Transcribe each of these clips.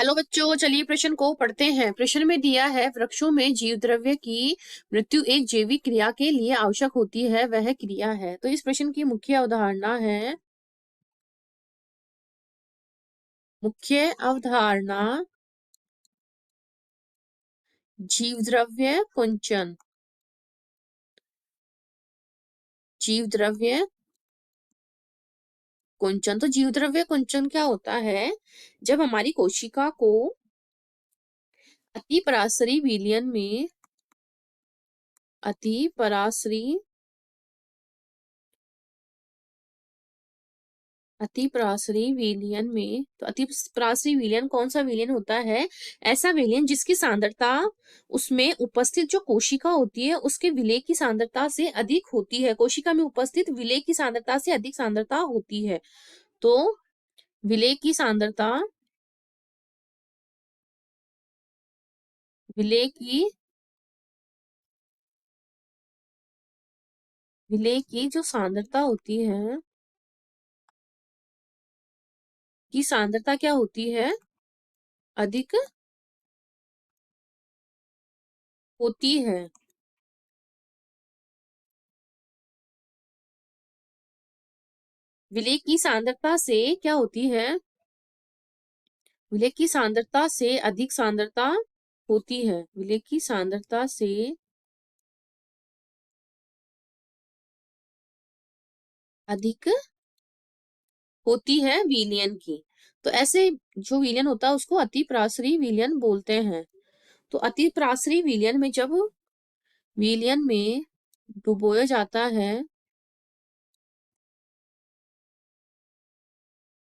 Hello बच्चों, चलिए प्रश्न को पढ़ते हैं। प्रश्न में दिया है वृक्षों में जीव द्रव्य की मृत्यु एक जैविक क्रिया के लिए आवश्यक होती है, वह क्रिया है। तो इस प्रश्न की मुख्य अवधारणा है, मुख्य अवधारणा जीव द्रव्य कुंचन। जीव द्रव्य कुंचन। तो जीव द्रव्य कुंचन क्या होता है? जब हमारी कोशिका को अतिपराशरी विलयन में अतिपराशरी विलयन में, तो अतिपराशरी विलयन कौन सा विलयन होता है? ऐसा विलयन जिसकी सांद्रता उसमें उपस्थित जो कोशिका होती है उसके विलेय की सांद्रता से अधिक होती है। कोशिका में उपस्थित विलेय की सांद्रता से अधिक सांद्रता होती है। तो विलेय की सांद्रता, विलेय की जो सांद्रता होती है, की सांद्रता क्या होती है? अधिक होती है। विलेय की सांद्रता से क्या होती है? विलेय की सांद्रता से अधिक सांद्रता होती है। विलेय की सांद्रता से अधिक होती है विलयन की। तो ऐसे जो विलयन होता है उसको अतिपराशरी विलयन बोलते हैं। तो अतिपराशरी विलयन में जब विलयन में डुबोया जाता है,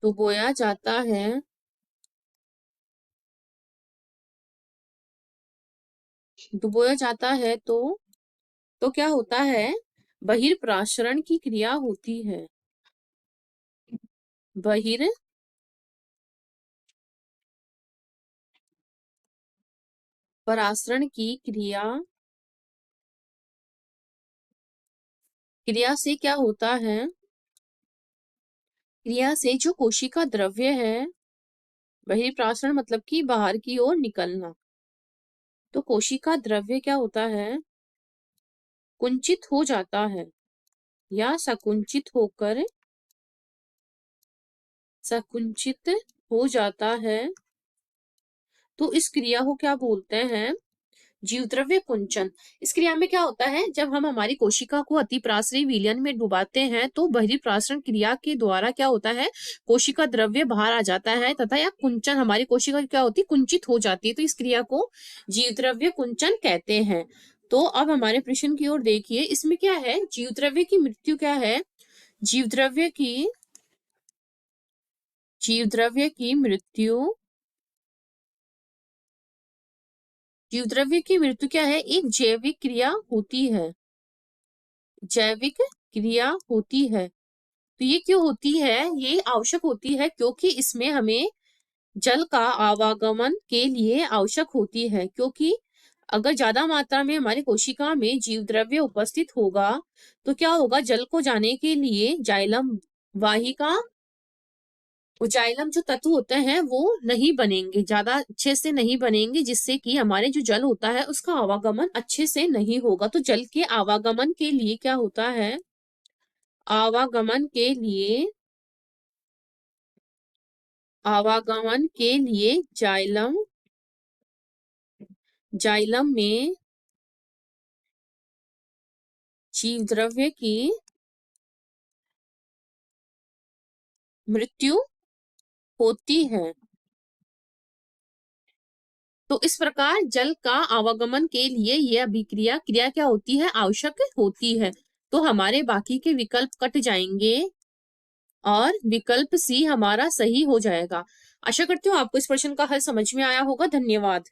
डुबोया जाता है डुबोया जाता है तो क्या होता है? बहिर्प्रासरण की क्रिया होती है। बहिर्परासरण की क्रिया से क्या होता है? क्रिया से जो कोशिका द्रव्य है, बहिर्प्रासरण मतलब कि बाहर की ओर निकलना। तो कोशिका द्रव्य क्या होता है? कुंचित हो जाता है या संकुचित हो जाता है। तो इस क्रिया को क्या बोलते हैं? जीव द्रव्य कुंचन। इस क्रिया में क्या होता है? जब हम हमारी कोशिका को अतिपराशरी विलयन में डुबाते हैं तो बहिर्प्रासरण क्रिया के द्वारा क्या होता है? कोशिका द्रव्य बाहर आ जाता है तथा यह कुंचन, हमारी कोशिका क्या होती है? कुंचित हो जाती है। तो इस क्रिया को जीव द्रव्य कुंचन कहते हैं। तो अब हमारे प्रश्न की ओर देखिए, इसमें क्या है? जीव द्रव्य की मृत्यु क्या है? जीव द्रव्य की मृत्यु जीव द्रव्य की मृत्यु क्या है? एक जैविक क्रिया होती है। जैविक क्रिया होती है। तो ये क्यों होती है? ये आवश्यक होती है क्योंकि इसमें हमें जल का आवागमन के लिए आवश्यक होती है। क्योंकि अगर ज्यादा मात्रा में हमारी कोशिका में जीव द्रव्य उपस्थित होगा तो क्या होगा? जल को जाने के लिए जाइलम वाहिका, जाइलम जो तत्व होते हैं वो नहीं बनेंगे, ज्यादा अच्छे से नहीं बनेंगे, जिससे कि हमारे जो जल होता है उसका आवागमन अच्छे से नहीं होगा। तो जल के आवागमन के लिए क्या होता है? आवागमन के लिए जाइलम में जीव द्रव्य की मृत्यु होती है। तो इस प्रकार जल का आवागमन के लिए यह अभिक्रिया क्रिया क्या होती है? आवश्यक होती है। तो हमारे बाकी के विकल्प कट जाएंगे और विकल्प सी हमारा सही हो जाएगा। आशा करती हूँ आपको इस प्रश्न का हल समझ में आया होगा। धन्यवाद।